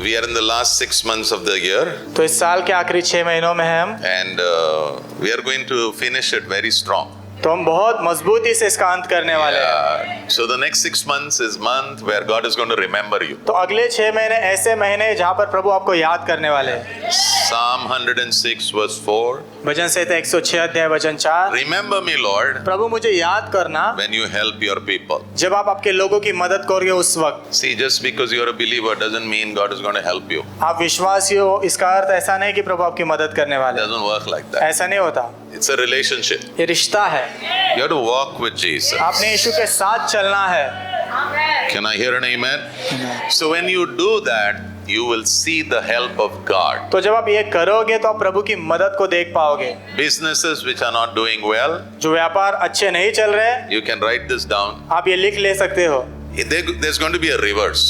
We are in the last 6 months of the year, तो इस साल के आखिरी 6 महीनों में हैं हम, and we are going to finish it very strong. तो हम बहुत मजबूती से इसका अंत करने वाले हैं। So the next 6 months is month where God is going to remember you. तो अगले 6 महीने ऐसे महीने जहाँ पर प्रभु आपको याद करने वाले हैं। Psalm 106 verse 4. भजन संहिता 106 अध्याय वचन 4। Remember me, Lord, प्रभु मुझे याद करना when you help your people. जब आप आपके लोगों की मदद करोगे उस वक्त। See, just because you're a believer doesn't mean God is going to help you. आप विश्वासी हो इसका अर्थ ऐसा नहीं कि प्रभु आपकी मदद करने It वाले हैं। doesn't work like that. ऐसा नहीं होता, It's a relationship. ये रिश्ता है। You have to walk with Jesus. आपने यीशु के साथ चलना है। Can I hear an amen? So when you do that, you will see the help of God. तो जब आप ये करोगे तो आप प्रभु की मदद को देख पाओगे। Businesses which are not doing well, जो व्यापार अच्छे नहीं चल रहे, you can write this down. आप ये लिख ले सकते हो। There's going to be a reverse.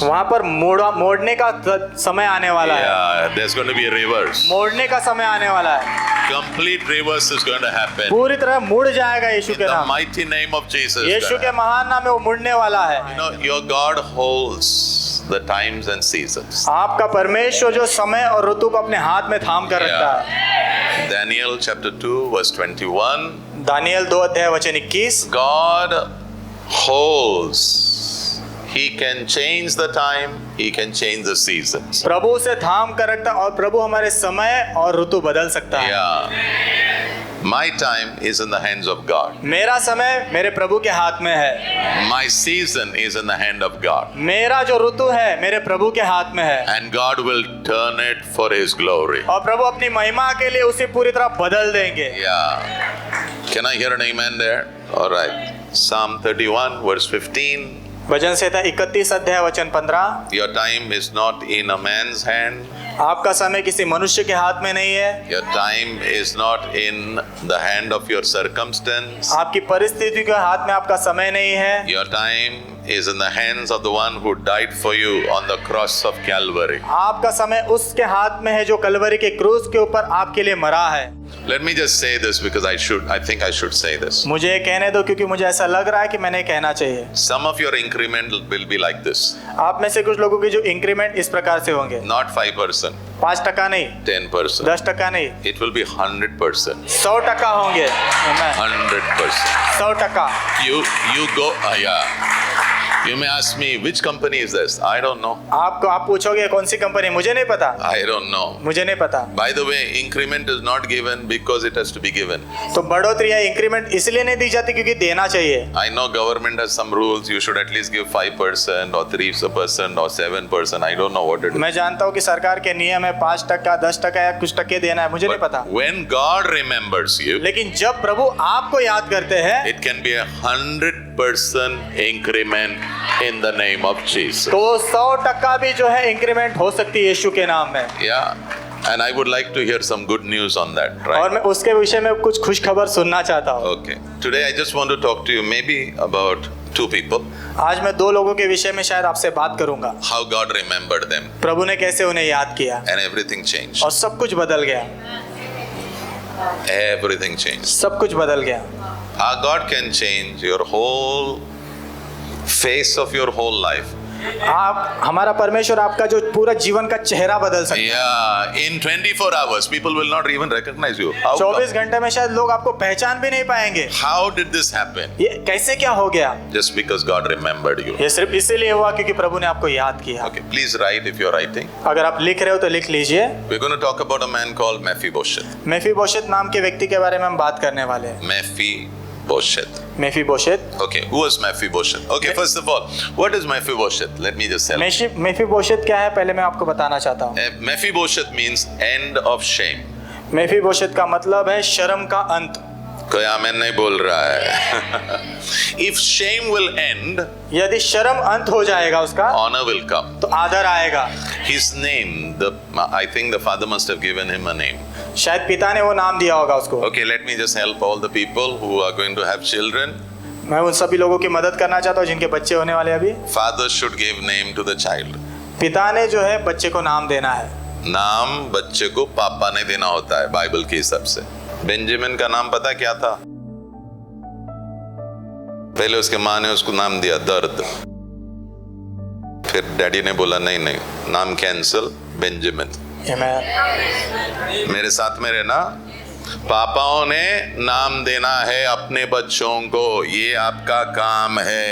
वहाँ पर मोड़ने का समय आने वाला है। Yeah, there's going to be a reverse. मोड़ने का समय आने वाला है। Complete reverse is going to happen. पूरी तरह मुड़ जाएगा यीशु In के the नाम। mighty name of Jesus. यीशु के महान नाम में वो मुड़ने वाला है। You know, your God holds the times and seasons. आपका परमेश्वर जो समय और ऋतु को अपने हाथ में थाम कर रखता है। Daniel chapter 2 verse 21. दानियल 2 अध्याय वचन 21। God holds. He can change the time. He can change the seasons. प्रभु उसे थाम कर रखता है और प्रभु हमारे समय और ऋतु बदल सकता है। Yeah. My time is in the hands of God. मेरा समय मेरे प्रभु के हाथ में है। My season is in the hand of God. मेरा जो ऋतु है मेरे प्रभु के हाथ में है। And God will turn it for His glory. और प्रभु अपनी महिमा के लिए उसे पूरी तरह बदल देंगे। Yeah. Can I hear an amen there? All right. Psalm 31 verse 15. भजन संहिता 31 अध्याय वचन 15। Your time is not in a man's hand. आपका समय किसी मनुष्य के हाथ में नहीं है। Your time is not in the hand of your circumstance. आपकी परिस्थिति के हाथ में आपका समय नहीं है। Your time is in the hands of the one who died for you on the cross of Calvary. आपका समय उसके हाथ में है जो कलवरी के क्रूस के ऊपर आपके लिए मरा है। Let me just say this because I think I should say this. मुझे ये कहने दो क्योंकि मुझे ऐसा लग रहा है कि मैंने कहना चाहिए। Some of your increment will be like this. आप में से कुछ लोगों की जो इंक्रीमेंट इस प्रकार से होंगे। Not 5%, 5% नहीं, 10%. 10% नहीं, It will be 100%. 100% होंगे। 100%. 100%। You go, yeah. You may ask me, which company is this? I don't know. आप पूछोगे कौन सी कंपनी, मुझे नहीं पता। I don't know. मुझे नहीं पता। By the way, increment is not given because it has to be given. तो बढ़ोतरी या इंक्रीमेंट इसलिए नहीं दी जाती क्योंकि देना चाहिए। I know government has some rules. You should at least give 5% or 3% or 7%. I don't know what it is. मैं जानता हूँ कि सरकार के नियम है 5%, 10% या कुछ टके देना है, मुझे नहीं But पता। when God remembers you, लेकिन जब प्रभु आपको याद करते हैं it can be 100% increment in the name of Jesus. तो 100% भी जो है इंक्रीमेंट हो सकती है यीशु के नाम में। Yeah. And I would like to hear some good news on that, और right? मैं उसके विषय में कुछ खुश खबर सुनना चाहता हूँ। Okay. Today I just want to talk to you maybe about 2 people. आज मैं 2 लोगों के विषय में शायद आपसे बात करूंगा। How God remembered them प्रभु ने कैसे उन्हें याद किया and everything changed. और सब कुछ बदल गया। Everything changed. सब कुछ बदल गया। Our God can change your whole face of your whole life. आप हमारा परमेश्वर आपका जो पूरा जीवन का चेहरा बदल सकता है। Yeah, in 24 hours, people will not even recognize you. How 24 घंटे में शायद लोग आपको पहचान भी नहीं पाएंगे। How did this happen? ये कैसे क्या हो गया? Just because God remembered you. ये सिर्फ इसीलिए हुआ क्योंकि प्रभु ने आपको याद किया। Okay, please write if you're writing. अगर आप लिख रहे हो तो लिख लीजिए। We're going to talk about a man called Mephibosheth. मेफीबोशेत नाम के व्यक्ति के बारे में हम बात करने वाले हैं। Mephibosheth. मेफीबोशेत। Okay, who was Mephibosheth? Okay, first of all, what is Mephibosheth? Let me just tell you. मेफीबोशेत क्या है पहले मैं आपको बताना चाहता हूँ। Mephibosheth means end of shame. मेफीबोशेत का मतलब है शर्म का अंत। कोई आमेन नहीं बोल रहा है। If shame will end, यदि शर्म अंत हो जाएगा उसका honor will come. तो आदर आएगा। His name, I think the father must have given him a name. शायद पिता ने वो नाम दिया होगा उसको। Okay, let me just help all the people who are going to have children. मैं उन सभी लोगों की मदद करना चाहता हूँ जिनके बच्चे होने वाले अभी। Father should give name to the child. पिता ने जो है बच्चे को नाम देना है। नाम बच्चे को पापा ने देना होता है बाइबल के हिसाब से। बेंजामिन का नाम पता क्या था? पहले उसके माँ ने उसको नाम दिया दर्द, फिर डैडी ने बोला नहीं नहीं, नाम कैंसिल, बेंजामिन। Amen. मेरे साथ में रहना। पापाओं ने नाम देना है अपने बच्चों को, ये आपका काम है।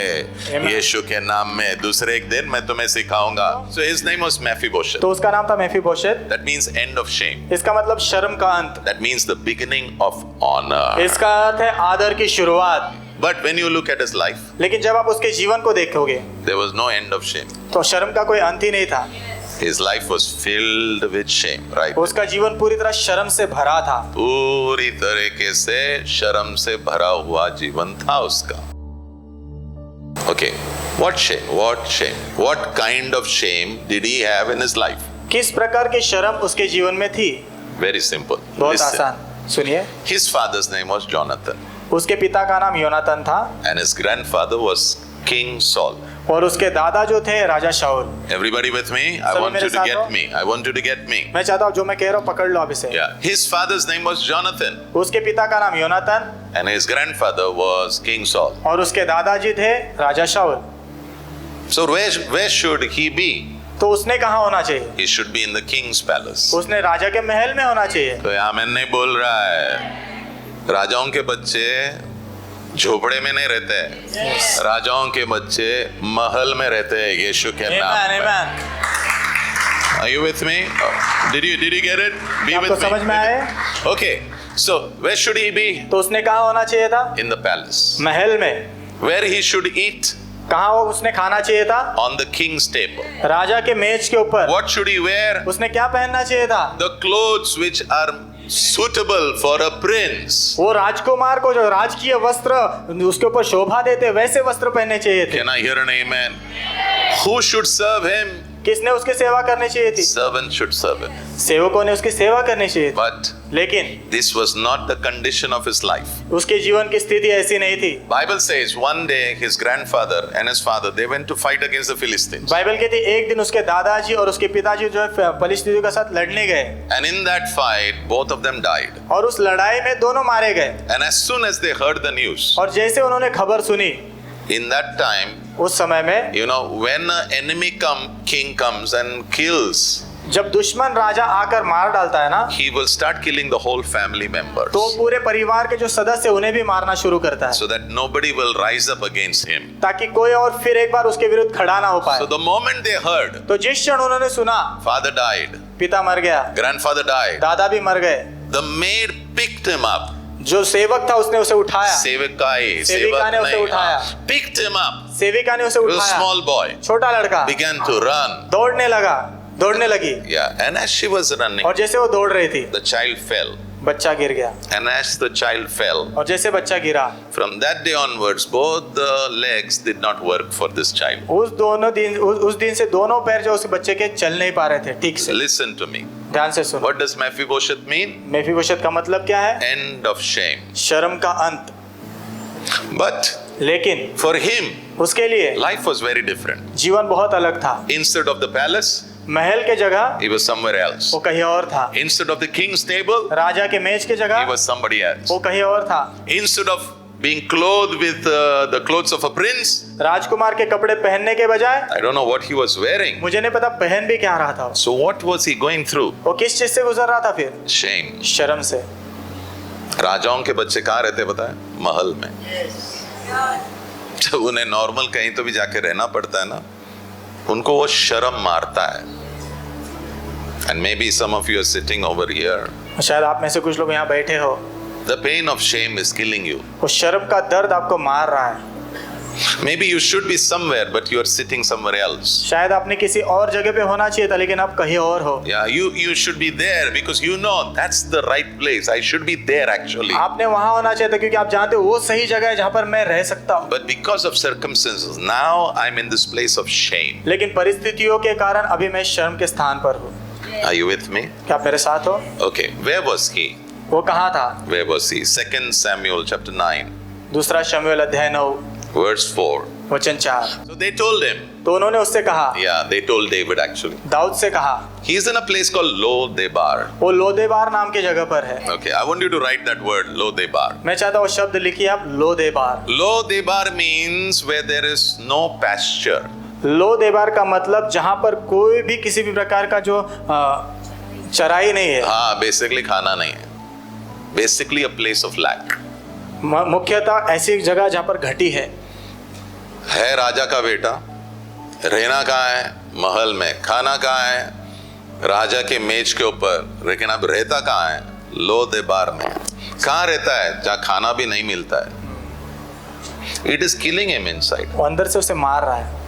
Amen. यीशु के नाम में दूसरे एक दिन मैं तुम्हें सिखाऊंगा। So his name was Mephibosheth. तो उसका नाम था मेफीबोशेत। That means end of shame. इसका मतलब शर्म का अंत। That means the beginning of honor. इसका अर्थ है आदर की शुरुआत। But when you look at his life, लेकिन जब आप उसके जीवन को देखोगे there was no end of shame. तो शर्म का कोई अंत ही नहीं था। His life was filled with shame, right? उसका जीवन पूरी तरह शर्म से भरा था। पूरी तरीके से शर्म से भरा हुआ जीवन था उसका। Okay, what shame? What shame? What kind of shame did he have in his life? किस प्रकार की शर्म उसके जीवन में थी? Very simple. बहुत Listen. आसान, सुनिए। His father's name was Jonathan, उसके पिता का नाम योनातन था and his grandfather was King Saul. और उसके दादा जो थे राजा शाऊल। Everybody with me? I सभी want मेरे you to साथ get हो? me. I want you to get me. मैं चाहता हूँ जो मैं कह रहा हूँ पकड़ लो आप इसे। Yeah. His father's name was Jonathan, उसके पिता का नाम योनातन and his grandfather was King Saul. और उसके दादाजी थे राजा शाऊल। So where should he be? तो उसने कहाँ होना चाहिए? He should be in the king's palace. उसने राजा के महल में होना चाहिए। तो यहाँ मैं नहीं बोल रहा है राजाओं के बच्चे झोपड़े में नहीं रहते हैं। राजाओं के बच्चे महल में रहते हैं यीशु के नाम Amen, में। amen. Are you with me? Did you get it? Be आपको with me. समझ में आए? Okay. So where should he be? तो उसने कहाँ होना चाहिए था? In the palace. महल में। Where he should eat? कहाँ वो उसने खाना चाहिए था? On the king's table. राजा के मेज के ऊपर। What should he wear? उसने क्या पहनना चाहिए था? The clothes which are suitable for a prince. वो राजकुमार को जो राजकीय वस्त्र उसके ऊपर शोभा देते वैसे वस्त्र पहनने चाहिए थे। Can I hear an amen? Who should serve him? किसने उसकी सेवा करनी चाहिए थी? Servant should serve him. सेवकों ने उसकी सेवा करनी चाहिए थी। But लेकिन this was not the condition of his life. उसके जीवन की स्थिति ऐसी नहीं थी। Bible says one day his grandfather and his father they went to fight against the Philistines. Bible कहती है एक दिन उसके दादाजी और उसके पिताजी जो है फलिस्तीनियों के साथ लड़ने गए And in that fight both of them died. और उस लड़ाई में दोनों मारे गए। And as soon as they heard the news, और जैसे उन्होंने खबर सुनी in that time, उस समय में you know, when an enemy king comes and kills, जब दुश्मन राजा आकर मार डालता है ना he will start killing the whole family members तो पूरे परिवार के जो सदस्य उन्हें भी मारना शुरू करता है so that nobody will rise up against him. ताकि कोई और फिर एक बार उसके विरुद्ध खड़ा ना हो पाए। So the moment they heard, तो जिस क्षण उन्होंने सुना father died, पिता मर गया, grandfather died, दादा भी मर गए, the maid picked him up. जो सेवक था उसने उसे उठाया, सेविका ने उसे उठाया, picked him up. सेविका ने उसे He was a उठाया, small boy, छोटा लड़का began to run. दौड़ने लगी Yeah, and as she was running, और जैसे वो दौड़ रही थी the child fell. बच्चा गिर गया And as the child fell, और जैसे बच्चा गिरा from that day onwards, both the legs did not work for this child. उस दिन से दोनों पैर जो उस बच्चे के चल नहीं पा रहे थे ठीक से। Listen to me. ध्यान से सुनो। What does Mephibosheth mean? मेफीबोशेत का मतलब क्या है? End of shame. शर्म का अंत। But लेकिन for him, उसके लिए life was very different. जीवन बहुत अलग था। Instead of the palace, महल के जगह he was somewhere else. वो कहीं और था, Instead of the king's table, राजा के मेज के he जगह was somebody else. वो कहीं और था, Instead of being clothed with the clothes of a prince, राजकुमार के कपड़े पहनने के बजाय I don't know what he was wearing. मुझे नहीं पता पहन भी क्या रहा था वो। So what was he going through? वो किस चीज से गुजर रहा था फिर? Shame. शर्म से। राजाओं के बच्चे कहाँ रहते पता है? महल में। जब उन्हें नॉर्मल कहीं तो भी जाके रहना पड़ता है ना, उनको वो शर्म मारता है। And maybe some of you are sitting over here. शायद आप में से कुछ लोग यहाँ बैठे हो, The pain of shame is killing you. वो शर्म का दर्द आपको मार रहा है। Maybe you should be somewhere, but you are sitting somewhere else. शायद आपने किसी और जगह पे होना चाहिए था लेकिन आप कहीं और हो। Yeah, you should be there because you know that's the right place. I should be there actually. आपने वहाँ होना चाहिए था क्योंकि आप जानते हो वो सही जगह है जहाँ पर मैं रह सकता हूँ। But because of circumstances, now I'm in this place of shame. लेकिन परिस्थितियों के कारण अभी मैं शर्म के स्थान पर हूँ। Are you with me? क्या आप मेरे साथ हो? Okay, where was he? वो कहाँ था? Where was he? 2 Samuel chapter 9, दूसरा शमूएल अध्याय 9 verse 4. वचन 4। So they told him. तो उन्होंने उससे कहा, Yeah, they told David actually. Dawood से कहा, He's in a place called Lo-debar. वो लोदेबार नाम की जगह पर है। Okay, I want you to write that word, Lo-debar. मैं चाहता हूँ शब्द लिखिए आप, लोदेबार। Lo-debar means where there is no pasture. लो देबार का मतलब जहाँ पर कोई भी किसी भी प्रकार का जो चराई नहीं है। हाँ, बेसिकली खाना नहीं है, basically a place of lack. मुख्यतः ऐसी जगह जहाँ पर घटी है। राजा का बेटा, रहना कहाँ है? महल में। खाना कहाँ है? राजा के मेज के ऊपर। लेकिन अब रहता कहाँ है? लो देबार में। कहाँ रहता है? जहाँ खाना भी नहीं मिलता है। It is killing him inside. वो अंदर से उसे मार रहा है।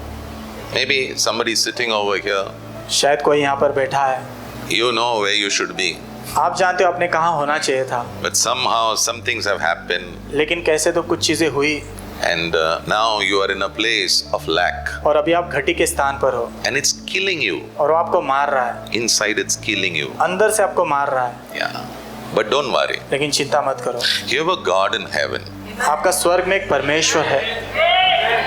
Maybe somebody sitting over here. शायद कोई यहाँ पर बैठा है। You know where you should be. आप जानते हो आपने कहाँ होना चाहिए था। But somehow some things have happened. लेकिन कैसे तो कुछ चीजें हुई। And now you are in a place of lack. और अभी आप घटी के स्थान पर हो। And it's killing you. और वो आपको मार रहा है। Inside it's killing you. अंदर से आपको मार रहा है। Yeah. But don't worry. लेकिन चिंता मत करो। You have a God in heaven. आपका स्वर्ग में एक परमेश्वर है।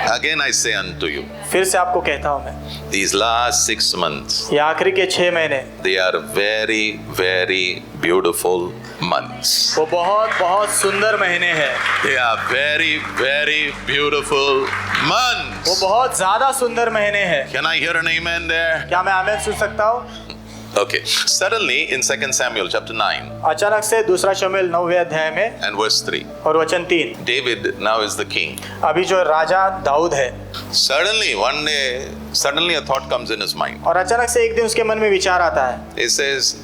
Again I say unto you. फिर से आपको कहता हूँ मैं। These last 6 months. ये आखिरी के 6 महीने। They are very, very beautiful months. वो बहुत बहुत सुंदर महीने हैं। They are very, very beautiful वो months. बहुत ज्यादा सुंदर महीने हैं। Can I hear an amen there? क्या मैं आमीन सुन सकता हूँ? Okay. Suddenly in 2 Samuel chapter 9 अचानक से दूसरा शमूएल 9वें अध्याय में and verse 3. और वचन 3। David now is the king. अभी जो राजा दाऊद है। Suddenly one day, suddenly a thought comes in his mind. और अचानक से एक दिन उसके मन में विचार आता है। He says,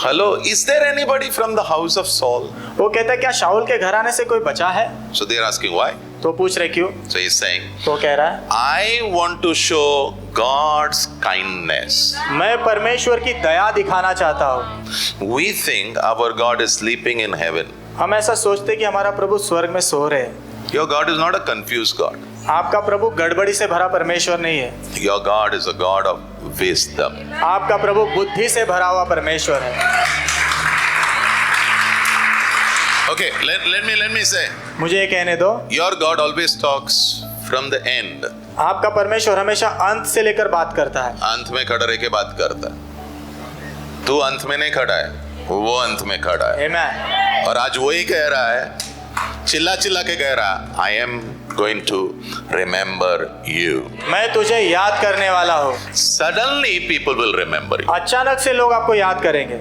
hello, is there anybody from the house of Saul? वो कहता है क्या शाऊल के घराने से कोई बचा है? So they are asking why. तो पूछ रहे क्यों? So he's saying, तो कह रहा है I want to show God's kindness. मैं परमेश्वर की दया दिखाना चाहता हूँ। We think our God is sleeping in heaven. हम ऐसा सोचते कि हमारा प्रभु स्वर्ग में सो रहे हैं। Your God is not a confused God. आपका प्रभु गड़बड़ी से भरा परमेश्वर नहीं है। Your God is a God of wisdom. आपका प्रभु बुद्धि से भरा हुआ परमेश्वर है। Okay, let me say. मुझे ये कहने दो। Your God always talks from the end. आपका परमेश्वर हमेशा अंत से लेकर बात करता है। अंत में खड़ा रह के बात करता है। तू अंत में नहीं खड़ा है, वो अंत में खड़ा है। आमीन। और आज वही कह रहा है, चिल्ला चिल्ला के कह रहा, I am going to remember you. मैं तुझे याद करने वाला हूँ। Suddenly people will remember you. अचानक से लोग आपको याद करेंगे।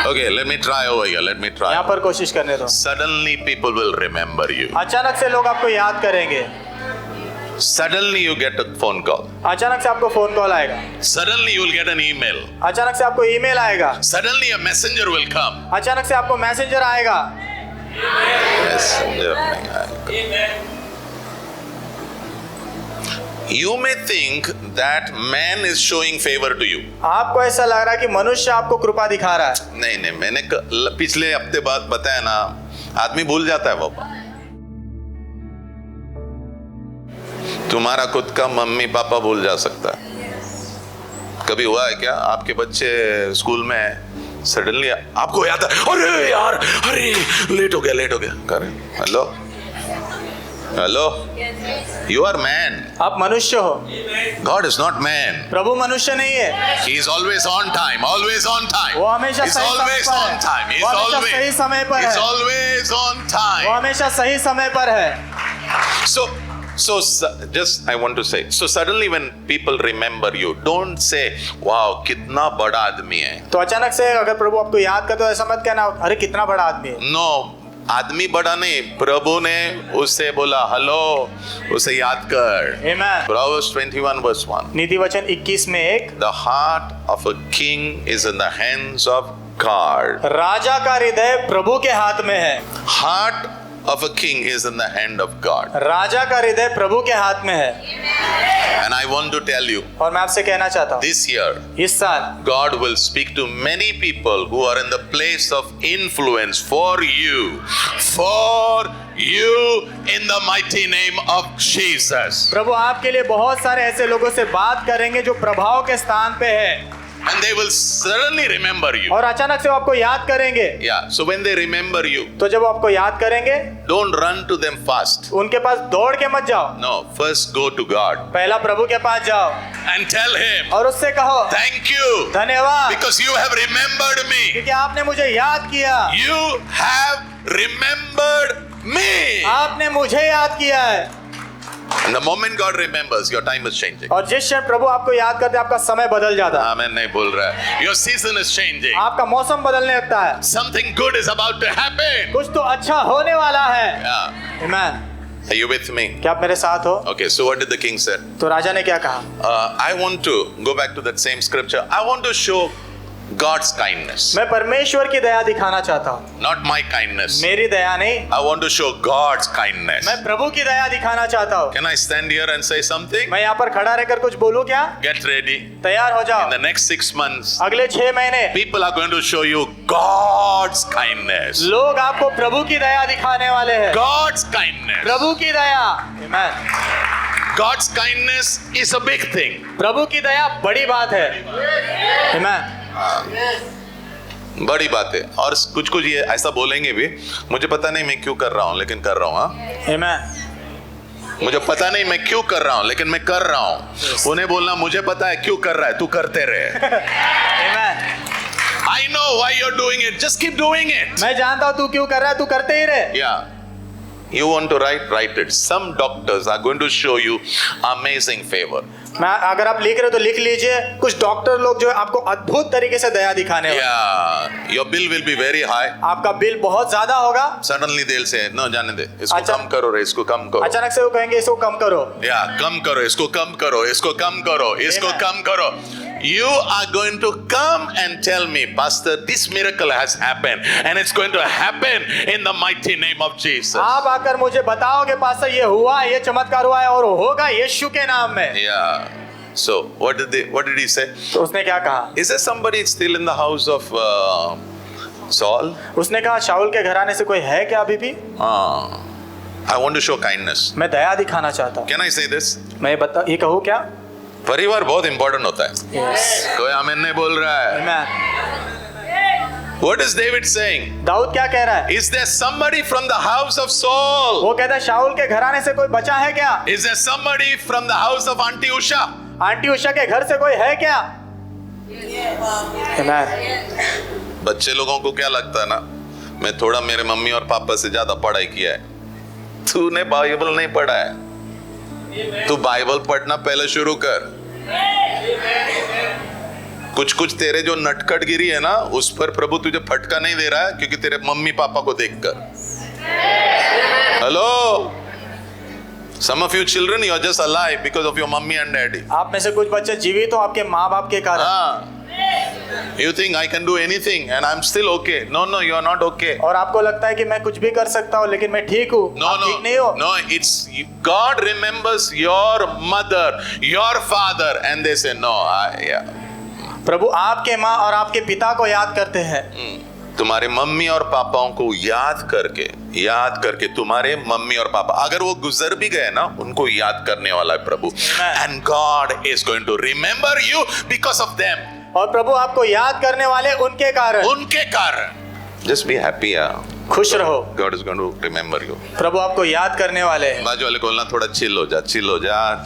Okay, let me try over here. Let me try. यहाँ पर कोशिश करने दो। Suddenly people will remember you. अचानक से लोग आपको याद करेंगे। Suddenly you get a phone call. अचानक से आपको फोन कॉल आएगा। Suddenly you will get an email. अचानक से आपको ईमेल आएगा। Suddenly a messenger will come. अचानक से आपको मैसेंजर आएगा। Messenger नहीं आएगा. You may think that man is showing favor to you. आपको ऐसा लग रहा है कि मनुष्य आपको कृपा दिखा रहा है। नहीं, मैंने पिछले हफ्ते बात बताया ना, आदमी भूल जाता है वो बात। तुम्हारा खुद का मम्मी पापा भूल जा सकता है। कभी हुआ है क्या आपके बच्चे स्कूल में सडनली आपको याद है, अरे यार, अरे लेट हो गया करे, हेलो, you are man. आप मनुष्य हो। God is not man. प्रभु मनुष्य नहीं है। He is always on time, always on time. वो हमेशा He's सही समय always पर on है। time. He's वो हमेशा always, सही समय पर he's है। always on वो time. हमेशा सही समय पर है। So just I want to say, so suddenly when people remember you, don't say, wow, कितना बड़ा आदमी है. तो अचानक से अगर प्रभु आपको याद करते तो ऐसा मत कहना, अरे कितना बड़ा आदमी है। No, आदमी बड़ा नहीं, प्रभु ने उससे बोला, हेलो, उसे याद कर. Amen. Proverbs 21 verse 1. नीति वचन 21 में 1। The heart of a king is in the hands of God. राजा का हृदय प्रभु के हाथ में है। Heart of a king is in the hand of God. राजा का हृदय प्रभु के हाथ में है। And I want to tell you, और मैं आपसे कहना चाहता हूँ this year, इस साल God will speak to many people who are in the place of influence for you in the mighty name of Jesus. प्रभु आपके लिए बहुत सारे ऐसे लोगों से बात करेंगे जो प्रभाव के स्थान पे है। And they will suddenly remember you. और अचानक से वो आपको याद करेंगे। Yeah, so when they remember you, तो जब वो आपको याद करेंगे don't run to them fast. उनके पास दौड़ के मत जाओ। No, first go to God पहला प्रभु के पास जाओ and tell him, और उससे कहो thank you, धन्यवाद, because you have remembered me. क्योंकि आपने मुझे याद किया। You have remembered me. आपने मुझे याद किया है। And the moment God remembers, your time is changing. और जिस क्षण प्रभु आपको याद करते हैं आपका समय बदल जाता है। Amen नहीं बोल रहा है। Your season is changing. आपका मौसम बदलने लगता है। Something good is about to happen. कुछ तो अच्छा होने वाला है। Yeah. Amen. Are you with me? क्या आप मेरे साथ हो? Okay, so what did the king say? तो राजा ने क्या कहा? I want to go back to that same scripture. I want to show God's kindness. मैं परमेश्वर की दया दिखाना चाहता हूँ। Not my kindness. मेरी दया नहीं। I want to show God's kindness. मैं प्रभु की दया दिखाना चाहता हूँ। Can I stand here and say something? मैं यहाँ पर खड़ा रहकर कुछ बोलूँ क्या? Get ready. तैयार हो In जाओ। the next 6 months, अगले 6 महीने people are going to show you God's kindness. लोग आपको प्रभु की दया दिखाने वाले हैं। God's kindness. प्रभु की दया। Amen. God's kindness is a big thing. प्रभु की दया बड़ी बात है। Amen. बड़ी बात है। और कुछ कुछ ये ऐसा बोलेंगे भी, मुझे पता नहीं मैं क्यों कर रहा हूँ, लेकिन कर रहा हूँ। हाँ, Amen. मुझे पता नहीं मैं क्यों कर रहा हूँ, लेकिन मैं कर रहा हूँ। उन्हें बोलना मुझे पता है क्यों कर रहा है, तू करते रहे। Amen. I know why you're doing it. Just keep doing it. मैं जानता हूँ तू क्यों कर रहा है, तू करते ही रहे। Yeah. You want to write it. Some doctors are going to show you amazing favor. मैं अगर आप लिख रहे हो तो लिख लीजिए। कुछ डॉक्टर लोग जो है आपको अद्भुत तरीके से दया दिखाने वाले। Yeah. Your bill will be very high. आपका बिल बहुत ज्यादा होगा। Suddenly they'll say, no, जाने दे, इसको अच्छा। कम करो रे, इसको कम करो। अचानक से वो कहेंगे इसको कम करो। Yeah, कम करो, इसको कम करो, इसको कम करो, इसको Amen. कम करो. You are going to come and tell me, Pastor, this miracle has happened and it's going to happen in the mighty name of Jesus. आप आकर मुझे बताओगे पास्टर ये हुआ, ये चमत्कार हुआ है और होगा यीशु के नाम में। Yeah. So, what did he say? तो उसने क्या कहा? Is there somebody still in the house of Saul? उसने कहा शाऊल के घराने से कोई है क्या अभी भी? I want to show kindness. मैं दया दिखाना चाहता हूँ। Can I say this? मैं ये कहूँ क्या? परिवार बहुत इंपॉर्टेंट होता है। Yes. कोई आमीन नहीं बोल रहा है। Amen. What is David saying? Dawood क्या कह रहा है? Is there somebody from the house of Saul? वो कहता है शाऊल के घराने से कोई बचा है क्या? Is there somebody from the house of Auntie Usha? Auntie Usha के घर से कोई है क्या? Amen. बच्चे लोगों को क्या लगता है ना, मैं थोड़ा मेरे मम्मी और पापा से ज्यादा पढ़ाई किया है। तूने बाइबल नहीं पढ़ा है, तू बाइबल पढ़ना पहले शुरू कर। कुछ तेरे जो नटखटगिरी है ना, उस पर प्रभु तुझे फटका नहीं दे रहा है, क्योंकि तेरे मम्मी पापा को देखकर। Hello, some of you children, you are just alive because of your mummy and daddy. आप में से कुछ बच्चे जीवित हो आपके माँ बाप के कारण। हाँ, you think I can do anything and I'm still okay? No, you are not okay. और आपको लगता है कि मैं कुछ भी कर सकता हूँ लेकिन मैं ठीक हूँ। आप ठीक नहीं हो। No, it's God remembers your mother, your father, and they say no. Yeah. प्रभु आपके माँ और आपके पिता को याद करते हैं। तुम्हारे मम्मी और पापाओं को याद करके तुम्हारे मम्मी और पापा अगर वो गुजर भी गए ना, उनको याद करने वाला है प्रभु। And God is going to remember you because of them. और प्रभु आपको याद करने वाले उनके कारण। Just be happy, yeah. खुश रहो। God is going to remember you. प्रभु आपको याद करने वाले हैं। बाजू वाले को बोलना थोड़ा चिल हो जा,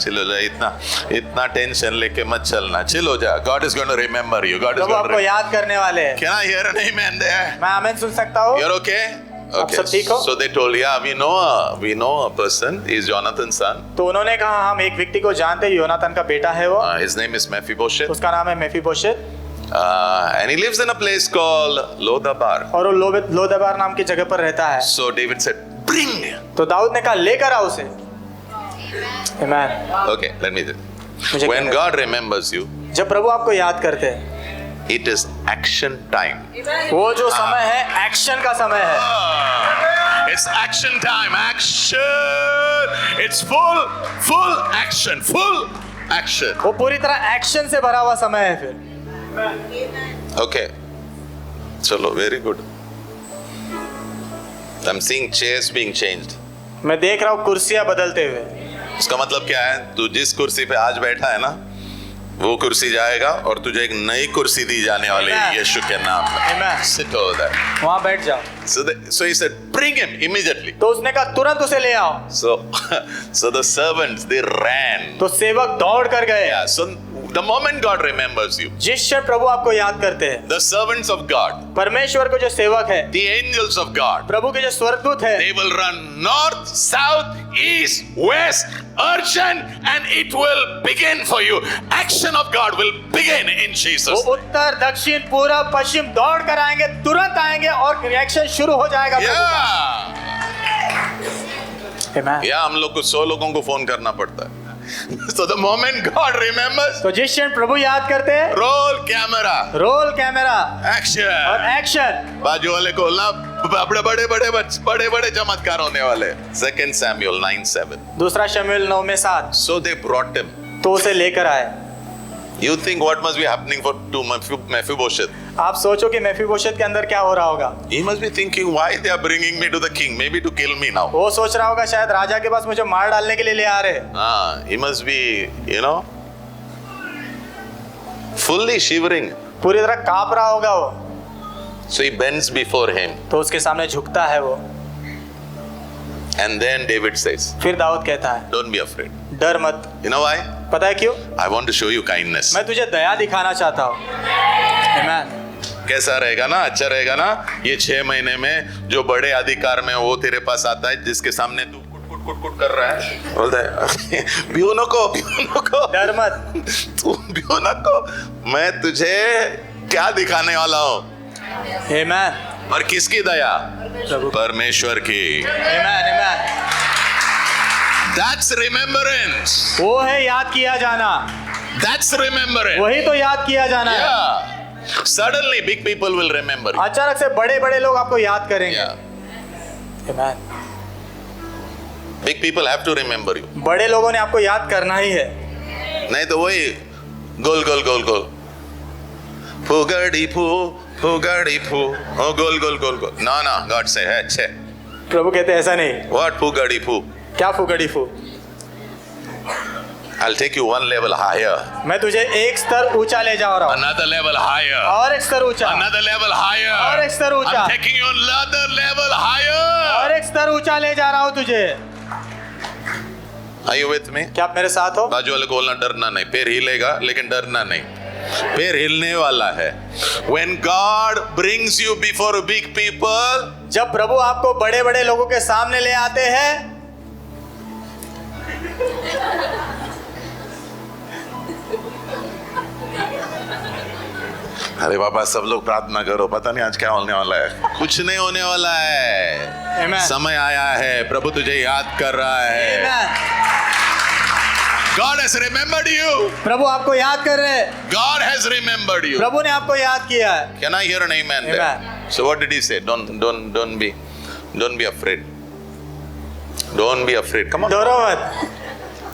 इतना टेंशन लेके मत चलना, चिल हो जा। God is going to remember you. God is Prabhu going आपको to याद करने वाले हैं। Can I hear an amen there? मैं आमीन सुन सकता हूँ? You're okay? आप सब ठीक हो? So they told, yeah, we know a person. He's Jonathan's son. तो उन्होंने कहा हम एक व्यक्ति को जानते हैं, योनातान का बेटा है वो। His name is Mephibosheth. उसका नाम है मेफीबोशेत। And he lives in a place called Lodabar. और वो लोदबार नाम की जगह पर रहता है। So David said, bring. तो दाऊद ने कहा लेकर आओ उसे। Amen. Okay, let me do. मुझे When कहना- God remembers you, जब प्रभु आपको याद करते हैं, it is action time. वो जो समय है एक्शन का समय है। It's action time. Action. It's full action. Full action. वो पूरी तरह एक्शन से भरा हुआ समय है फिर। Okay. Chalo, very good. I'm seeing chairs being changed. मैं देख रहा हूँ कुर्सियां बदलते हुए। उसका मतलब क्या है? तू जिस कुर्सी पे आज बैठा है ना, वो कुर्सी जाएगा और तुझे एक नई कुर्सी दी जाने वाली है Amen. यीशु के नाम में। Amen. Sit over there. वहाँ बैठ जाओ। So he said, bring him immediately. तो उसने कहा तुरंत उसे ले आओ। So the servants, they ran. तो सेवक दौड़ कर गए। Yeah, so The moment God remembers you, जिस क्षण प्रभु आपको याद करते हैं, the servants of God, परमेश्वर को जो सेवक है, the angels of God, प्रभु के जो स्वर्गदूत है, they will run north, south, east, west, urgent, and it will begin for you. Action of God will begin in Jesus. वो उत्तर दक्षिण पूरब पश्चिम दौड़ कर आएंगे, तुरंत आएंगे और रिएक्शन शुरू हो जाएगा। Yeah. Amen. या हम लोग को 100 लोगों को फोन करना पड़ता है। So the moment God remembers, तो जिस क्षण प्रभु याद करते हैं, roll camera, रोल कैमरा और action. एक्शन। बाजू वाले को ना बड़े बड़े चमत्कार होने वाले। 2 Samuel 9:7. दूसरा शमूएल 9:7। So they brought him. तो उसे लेकर आए। You think what must be happening to Mephibosheth? आप सोचो कि मेफीबोशेत के अंदर क्या हो रहा होगा। He must be thinking, why they are bringing me to the king? Maybe to kill me now. वो सोच रहा होगा शायद राजा के पास मुझे मार डालने के लिए ले आ रहे। He must be, fully shivering. पूरी तरह कांप रहा होगा वो। So he bends before him. तो उसके सामने झुकता है वो। And then David says, फिर दाऊद कहता है, don't be afraid. डर मत। You know why? पता है क्यों? I want to show you kindness. मैं तुझे दया दिखाना चाहता हूँ। आमीन। कैसा रहेगा ना, अच्छा रहेगा ना, ये 6 महीने में जो बड़े अधिकार में वो तेरे पास आता है, जिसके सामने तू कुट कर रहा है, बोलता है बियोनो को डर मत, तू बियोनो को, मैं तुझे क्या दिखाने वाला हूँ। आमीन। और किसकी दया? प्रभु। परमेश्वर की। आमीन आमीन। That's remembrance. वो है याद किया जाना। That's remembrance. वही तो याद किया जाना है। Yeah. Suddenly big people will remember you. अचानक से बड़े बड़े लोग आपको याद करेंगे। Yeah. आमीन। Big people have to remember you. बड़े लोगों ने आपको याद करना ही है। नहीं तो वही गोल फुगड़ी फू ओ गोल ना गॉड से है अच्छे। प्रभु कहते हैं ऐसा नहीं। व्हाट फुगड़ी फू? क्या फुगड़ी फू? I'll take you one level higher. मैं तुझे एक स्तर ऊंचा ले जा रहा हूँ। Another level higher. और एक स्तर ऊंचा। Another level higher. और एक स्तर ऊंचा। I'm taking you another level higher. और एक स्तर ऊंचा ले जा रहा हूँ तुझे। Are you with me? क्या आप मेरे साथ हो? बाजू वाले को बोलना डरना नहीं, पैर हिलेगा लेकिन डरना नहीं, पैर हिलने वाला है। When God brings you before big people, जब प्रभु आपको बड़े बड़े लोगों के सामने ले आते हैं, अरे बाबा सब लोग प्रार्थना करो, पता नहीं आज क्या होने वाला है। कुछ नहीं होने वाला है। Amen. समय आया है, प्रभु तुझे याद कर रहा है। Amen. God has remembered you. प्रभु आपको याद कर रहे हैं। God has remembered you. प्रभु ने आपको याद किया है। Can I hear an amen there? Amen. So what did he say? Don't be afraid. Don't be afraid. Come on. डरो मत।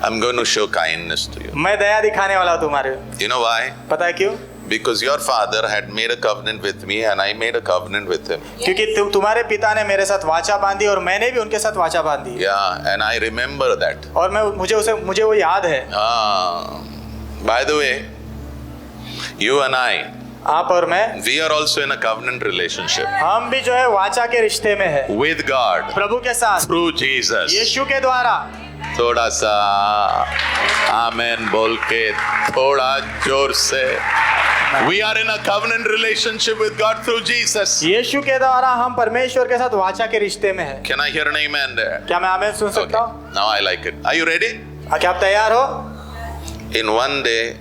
I'm going to show kindness to you. मैं दया दिखाने वाला हूँ तुम्हारे। You know why? पता है क्यों? Because your father had made a covenant with me and I made a covenant with him. क्योंकि तुम्हारे पिता ने मेरे साथ वाचा बांधी और मैंने भी उनके साथ वाचा बांधी। Yeah, and I remember that. और मुझे वो याद है। By the way, you and I, आप और मैं, we are also in a covenant relationship हम भी जो है वाचा के रिश्ते में है with God प्रभु के साथ, through Jesus. यीशु के द्वारा। थोड़ा सा आमेन बोल के थोड़ा जोर से। We are in a covenant relationship with God through Jesus. यीशु के द्वारा हम परमेश्वर के साथ वाचा के रिश्ते में है। Can I hear an amen there? क्या मैं आमीन सुन सकता हूँ? Okay. Now I like it. Are you ready? क्या आप तैयार हो? In one day,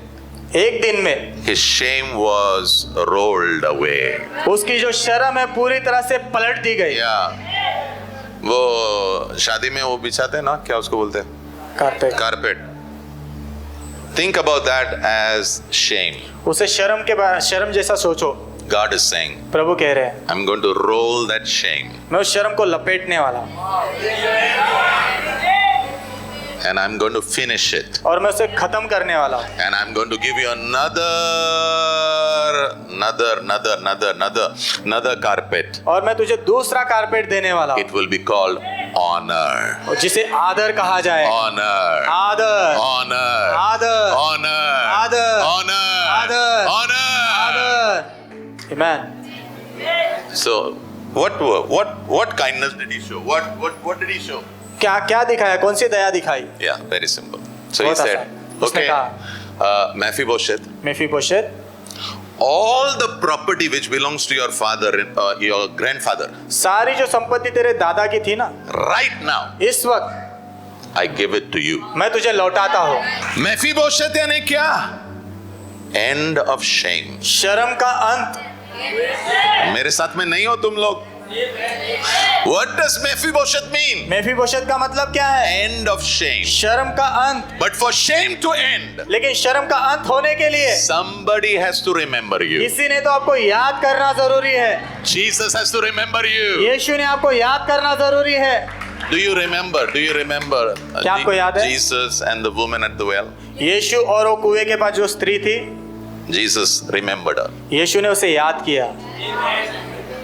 एक दिन में his shame was rolled away. उसकी जो शर्म है पूरी तरह से पलट दी गई। Yeah. वो शादी में वो बिछाते हैं ना, क्या उसको बोलते हैं? Carpet. Think about that as shame. उसे शर्म जैसा सोचो। God is saying, प्रभु कह रहे हैं, I'm going to roll that shame मैं उस शर्म को लपेटने वाला हूँ and I'm going to finish it और मैं उसे खत्म करने वाला हूँ and I'm going to give you another carpet. और मैं तुझे दूसरा कारपेट देने वाला हूँ It will be called honor. जिसे आदर कहा जाए। Honor. आदर, Honor. आदर, Honor. आदर, Honor. आदर, Honor. आदर। Amen. So what kindness did he show? What did he show? क्या दिखाया? कौन सी दया दिखाई? Yeah, very simple. So he बहुत said, आसान। उसने okay, कहा, Mephibosheth, मेफीबोशेत, all the property which belongs to your father, your grandfather, सारी जो संपत्ति तेरे दादा की थी ना, right now, इस वक्त I give it to you. मैं तुझे लौटाता हूँ। Mephibosheth यानी क्या? End of shame. शर्म का अंत। मेरे साथ में नहीं हो तुम लोग? What does Mephibosheth mean? मेफीबोशेत का मतलब क्या है? End of shame. शर्म का अंत। But for shame to end, लेकिन शर्म का अंत होने के लिए somebody has to remember you. किसी ने तो आपको याद करना जरूरी है। Jesus has to remember you. यीशु ने आपको याद करना जरूरी है। Do you remember? Do you remember क्या आपको याद है? Jesus and the woman at the well? यीशु और वो कुएं के पास जो स्त्री थी, Jesus remembered her. यीशु ने उसे याद किया।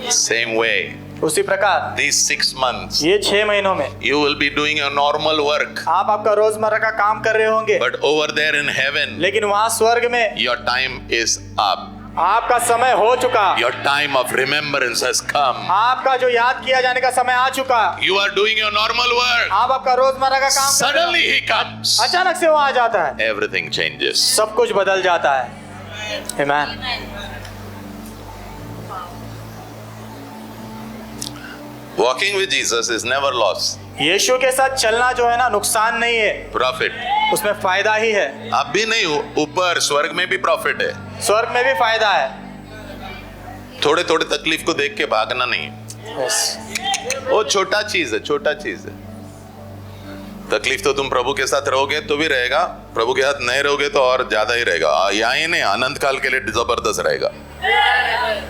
Same way, उसी प्रकार these 6 months, ये 6 महीनों में you will be doing your normal work. आप आपका रोजमर्रा का काम कर रहे होंगे, But over there in heaven, लेकिन वहां स्वर्ग में your time is up. आपका समय हो चुका। Your time of remembrance has come. आपका जो याद किया जाने का समय आ चुका। You are doing your normal work. आप आपका रोजमर्रा का काम कर रहे हो। Suddenly he comes. अचानक से वो आ जाता है, Everything changes. सब कुछ बदल जाता है। आमीन। Walking with Jesus is never loss. यीशु के साथ चलना जो है ना, नुकसान नहीं है, Profit. उसमें फायदा ही है। आप भी नहीं हो, ऊपर स्वर्ग में भी प्रॉफिट है। स्वर्ग में भी फायदा है। थोड़े थोड़े तकलीफ को देख के भागना नहीं। वो छोटा चीज है, छोटा चीज है। तकलीफ तो तुम प्रभु के साथ रहोगे तो भी रहेगा, प्रभु के साथ नहीं रहोगे तो और ज्यादा ही रहेगा। यहाँ ही नहीं, अनंत काल के लिए जबरदस्त रहेगा।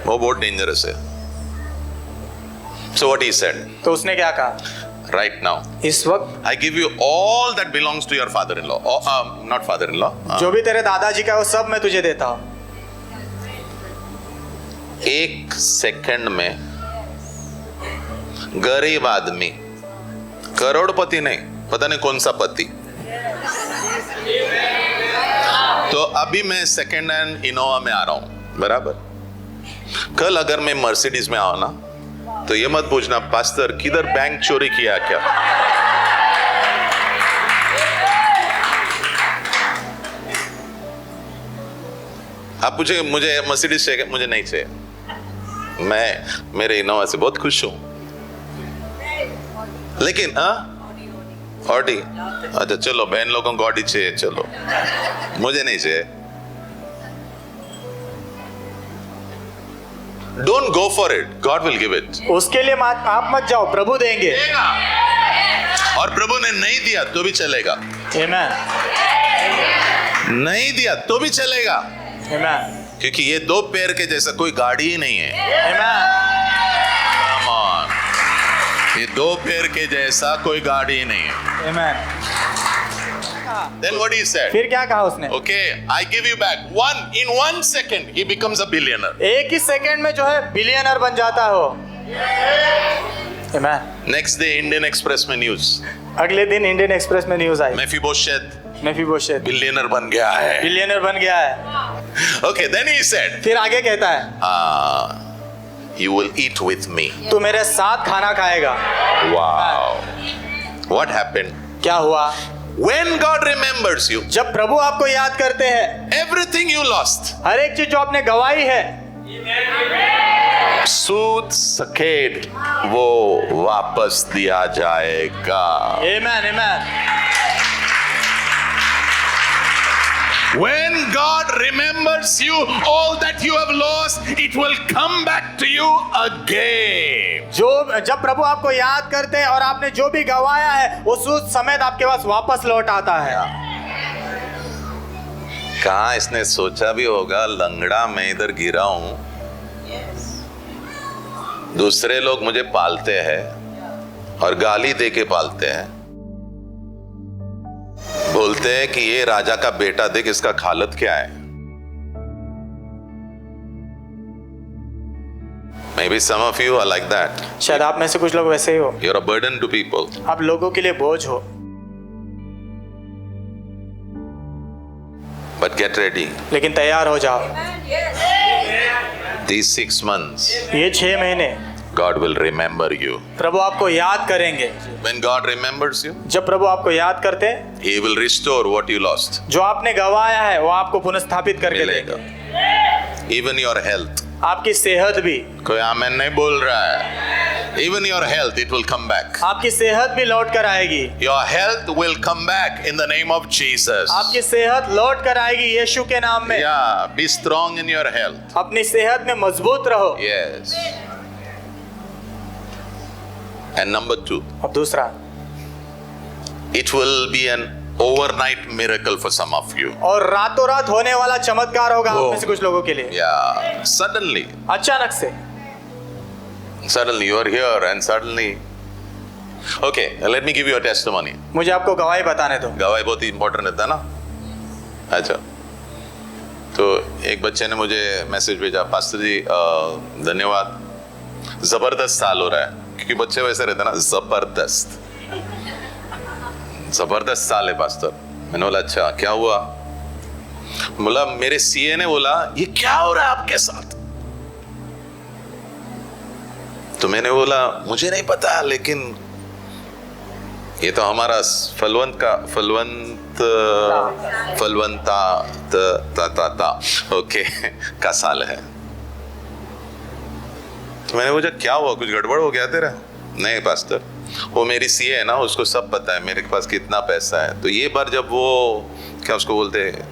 वो बहुत डेंजरस है। So what he said? तो उसने क्या कहा? Right now, इस वक्त I give you all that belongs to your father-in-law. Not father-in-law. जो भी तेरे दादाजी का है वो सब मैं तुझे देता हूँ। 1 सेकंड में गरीब आदमी, करोड़पति नहीं, पता नहीं कौन सा पति, तो अभी मैं सेकंड हैंड इनोवा में आ रहा हूं, बराबर। कल अगर मैं मर्सिडीज में आऊं ना, तो ये मत पूछना पास्टर किधर बैंक चोरी किया क्या। आप पूछे मुझे मर्सिडीज चाहिए, मुझे नहीं चाहिए, मैं मेरे इनोवा से बहुत खुश हूं। लेकिन ऑडी, अच्छा चलो बहन लोगों को ऑडी चाहिए, चलो मुझे नहीं चाहिए। Don't go for it, God will give it. उसके लिए आप मत जाओ, प्रभु देंगे। और प्रभु ने नहीं दिया तो भी चलेगा, आमीन। नहीं दिया तो भी चलेगा, आमीन। क्योंकि ये 2 पैर के जैसा कोई गाड़ी ही नहीं है। आमीन। Come on. ये 2 पैर के जैसा कोई गाड़ी ही नहीं है। आमीन। Then what he said? फिर क्या कहा उसने? Okay, I give you back. In 1 second, he becomes a billionaire. एक ही सेकंड में जो है बिलियनर बन जाता हो। आमीन। Next day, Indian Express में news. अगले दिन इंडियन एक्सप्रेस में न्यूज आई, Mephibosheth मेफीबोशेत billionaire बन गया है। बिलियनर बन गया है। Okay, then he said, फिर आगे कहता है, you will eat with me. तू मेरे साथ खाना खाएगा। Wow. What happened? क्या हुआ? When God remembers you, जब प्रभु आपको याद करते हैं, everything you lost, हर एक चीज जो आपने गवाई है, सूद सकेत वो वापस दिया जाएगा। आमीन। आमीन। When God remembers you, all that you have lost, it will come back to you again. जब प्रभु आपको याद करते हैं और आपने जो भी गवाया है वो सूद समेत आपके पास वापस लौट आता है। कहाँ इसने सोचा भी होगा, लंगड़ा मैं इधर गिरा हूं, दूसरे लोग मुझे पालते हैं और गाली दे के पालते हैं, बोलते हैं कि ये राजा का बेटा, देख इसका हालत क्या है। Maybe some of you are like that. शायद आप में से कुछ लोग वैसे ही हो, You're a burden to people. आप लोगों के लिए बोझ हो। But get ready. लेकिन तैयार हो जाओ। These 6 months, ये 6 महीने God will remember you. प्रभु आपको याद करेंगे। When God remembers you, जब प्रभु आपको याद करते हैं, He will restore what you lost. जो आपने गंवाया है वो आपको पुनर्स्थापित करके मिलेगा। देंगे। Even your health. आपकी सेहत भी, कोई आमेन नहीं बोल रहा है। Even your health, it will come back. आपकी सेहत भी लौट कर आएगी। Your health will come back in the name of Jesus. आपकी सेहत लौट कर आएगी यीशु के नाम में। Yeah, be strong in your health. अपनी सेहत में मजबूत रहो। Yes. And number 2, अब दूसरा, it will be an overnight miracle for some of you. और रातों रात होने वाला चमत्कार होगा वो। आप में से कुछ लोगों के लिए। Yeah, suddenly अचानक से, you are here and suddenly. Okay, let me give you a testimony. मुझे आपको गवाही बताने दो। गवाही बहुत ही इंपॉर्टेंट रहता है ना। अच्छा, तो एक बच्चे ने मुझे मैसेज भेजा, पास्टर जी धन्यवाद, जबरदस्त साल हो रहा है, क्योंकि बच्चे वैसे रहते हैं ना, जबरदस्त साल है पास्टर। मैंने बोला अच्छा क्या हुआ? बोला मेरे सीए ने बोला ये क्या हो रहा है आपके साथ? तो मैंने बोला मुझे नहीं पता, लेकिन ये तो हमारा फलवंता ओके का साल है। तो मैंने पूछा क्या हुआ, कुछ गड़बड़ हो गया तेरा? नहीं पास्टर, वो मेरी सीए है ना, उसको सब पता है मेरे पास कितना पैसा है। तो ये बार जब वो क्या उसको बोलते हैं,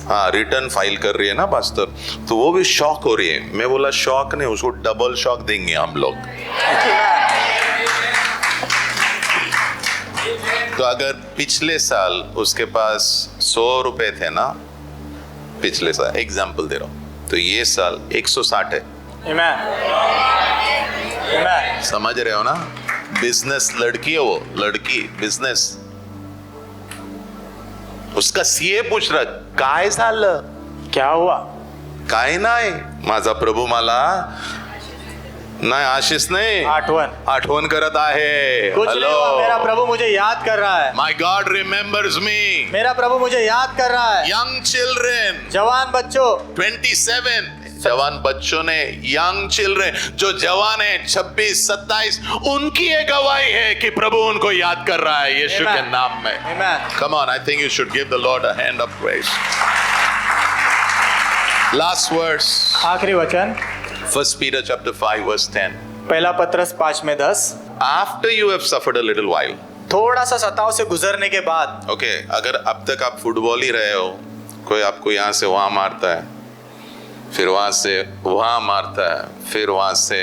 हाँ रिटर्न फाइल कर रही है ना पास्टर, तो वो भी शॉक हो रही है। मैं बोला शॉक नहीं, उसको डबल शॉक देंगे हम लोग। तो अगर पिछले साल उसके पास 100 रुपए थे ना, पिछले साल एग्जाम्पल दे रहा हूं, तो ये साल 160 है। Amen. Amen. समझ रहे हो ना? बिजनेस लड़की है, वो लड़की बिजनेस, उसका सीए पूछ रहा काय झालं, क्या हुआ? काय नाही, माझा प्रभू मला नाही आशीष नाही आठवण करत आहे। कुछ नहीं हुआ, मेरा प्रभु मुझे याद कर रहा है। माय गॉड रिमेंबर्स मी। मेरा प्रभु मुझे याद कर रहा है। यंग चिल्ड्रेन, जवान बच्चों, 27 जवान बच्चों ने, यंग चिल्ड्रेन जो जवान है 26 27, उनकी ये गवाही है कि प्रभु उनको याद कर रहा है यीशु के नाम में। Come on, I think you should give the Lord a hand of praise. Last verse. आखिरी वचन, 1 Peter chapter 5 verse 10. पहला पत्रस 5:10। After you have suffered a little while. थोड़ा सा सताव से गुजरने के बाद। Okay, अगर अब तक आप फुटबॉल ही रहे हो, कोई आपको यहाँ से वहाँ मारता है, फिर वहां से वहां मारता है, फिर वहां से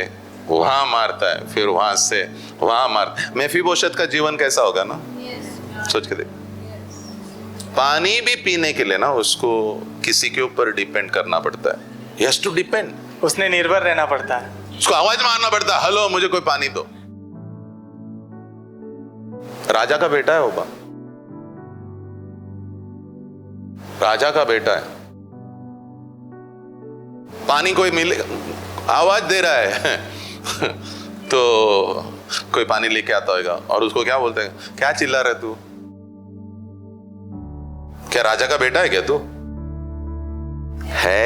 वहां मारता है, फिर वहां से वहां मारता है। मेफीबोशत का जीवन कैसा होगा ना? सोच के देख। पानी भी पीने के लिए ना उसको किसी के ऊपर डिपेंड करना पड़ता है। He has to depend. उसने निर्भर रहना पड़ता है। उसको आवाज मारना पड़ता है, हेलो मुझे कोई पानी दो। राजा का बेटा है वो, राजा का बेटा है, पानी कोई मिलेगा, आवाज दे रहा है तो कोई पानी लेके आता होगा और उसको क्या बोलते हैं, क्या चिल्ला रहे तू, क्या राजा का बेटा है क्या तू? है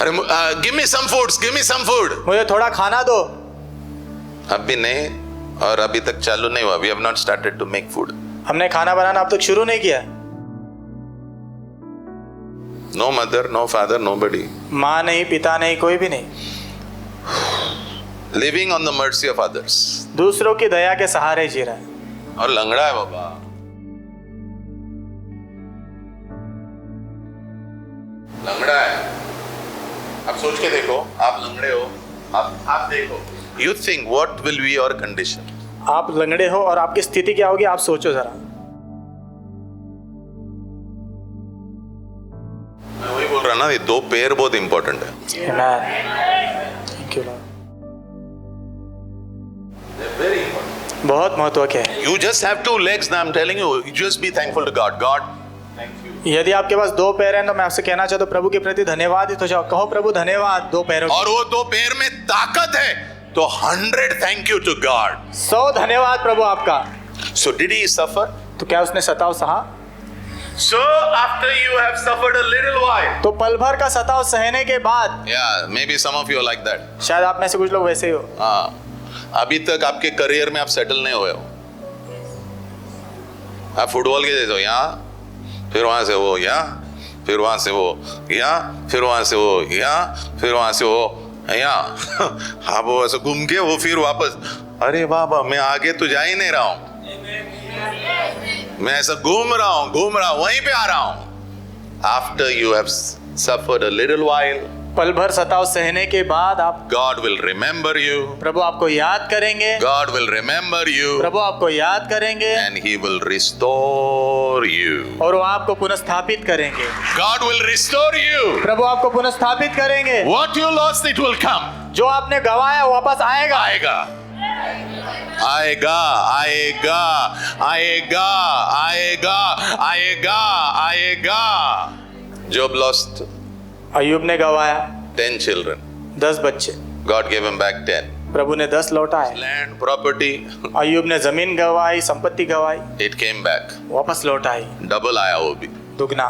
अरे गिव मी सम फूड, मुझे थोड़ा खाना दो। अभी नहीं, और अभी तक चालू नहीं हुआ। We have not started to make food. हमने खाना बनाना अब तक शुरू नहीं किया। No mother, no father, nobody. माँ नहीं, पिता नहीं, कोई भी नहीं। Living on the mercy of others. दूसरों की दया के सहारे जी रहा है। और लंगड़ा है बाबा, लंगड़ा है। आप सोच के देखो, आप लंगड़े हो, आप देखो, you think what will be your condition? आप लंगड़े हो और आपकी स्थिति क्या होगी, आप सोचो जरा। मैं वही बोल रहा ना, ये 2 पैर बहुत इंपॉर्टेंट है। Thank you, Lord. Very important. बहुत महत्व के है। You just have 2 legs. Now I'm telling you, just be thankful to God. God, thank you. यदि आपके पास 2 पैर हैं तो मैं आपसे कहना चाहता हूँ प्रभु के प्रति धन्यवाद। तो जाओ कहो प्रभु धन्यवाद 2 पैरों। और वो 2 पैर में ताकत है, तो 100 thank you to God. 100 धन्यवाद प्रभु आपका। So did he suffer? तो क्या उसने सताव सहा? So after you have suffered a little while, तो पल भर का सताव सहने के बाद, yeah, maybe some of you are like that. शायद आप में से कुछ लोग वैसे ही हो, हाँ, अभी तक आपके करियर में आप सेटल नहीं हुए हो। आप फुटबॉल के जैसे हो, यहाँ फिर वहां से वो, यहाँ फिर वहां से वो, यहाँ फिर वहां से वो, यहाँ फिर वहां से वो, यहाँ हाँ, वो ऐसे घूम के वो फिर वापस, अरे बाबा मैं आगे तो जा ही नहीं रहा हूं, मैं ऐसा घूम रहा हूं वहीं पे आ रहा हूं। After you have suffered a little while, पल भर सताव सहने के बाद आप, God will remember you. प्रभु आपको याद करेंगे, God will remember you, प्रभु आपको याद करेंगे, and He will restore you. और वो आपको पुनर्स्थापित करेंगे। God will restore you. प्रभु आपको पुनर्स्थापित करेंगे। What you lost, it will come. जो आपने गवाया वापस आएगा। आएगा, आएगा, आएगा, आएगा, आएगा, आएगा, आएगा। Job lost अय्यूब ने गवाया 10 children. 10 बच्चे, God gave him back 10. प्रभु ने 10 लौटाए। Land, property, अय्यूब ने जमीन गवाई, संपत्ति गवाई, it came back. वापस लौटाई, Double आया वो भी। दुगना।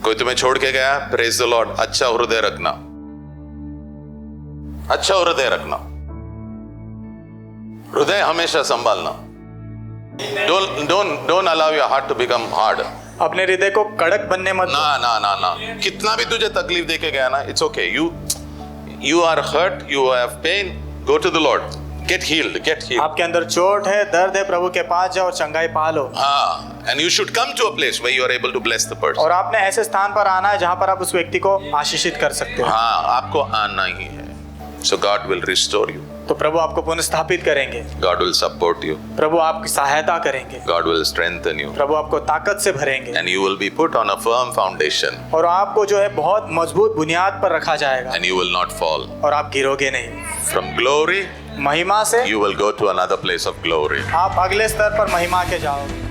कोई तुम्हें छोड़ के गया, प्रेज द लॉर्ड, अच्छा हृदय रखना, अच्छा हृदय रखना, हृदय हमेशा संभालना। Don't allow your heart to become hard. अपने हृदय को कड़क बनने मत दो। ना ना ना ना, कितना भी तुझे तकलीफ देके गया ना, it's okay. You are hurt, you have pain, go to the Lord, get healed, get healed. आपके अंदर चोट है, दर्द है, प्रभु के पास जाओ और चंगाई पा लो। हाँ, and you should come to a place where you are able to bless the person. और आपने ऐसे स्थान पर आना है जहां पर आप उस व्यक्ति को आशीषित कर सकते हो। हाँ, आपको आना ही है। So God will restore you. तो प्रभु आपको पुनर्स्थापित करेंगे, God will support you. प्रभु आपकी सहायता करेंगे, God will strengthen you. प्रभु आपको ताकत से भरेंगे, And you will be put on a firm foundation. और आपको जो है बहुत मजबूत बुनियाद पर रखा जाएगा, And you will not fall. और आप गिरोगे नहीं। From glory, महिमा से you will go to another place of glory. आप अगले स्तर पर महिमा के जाओगे।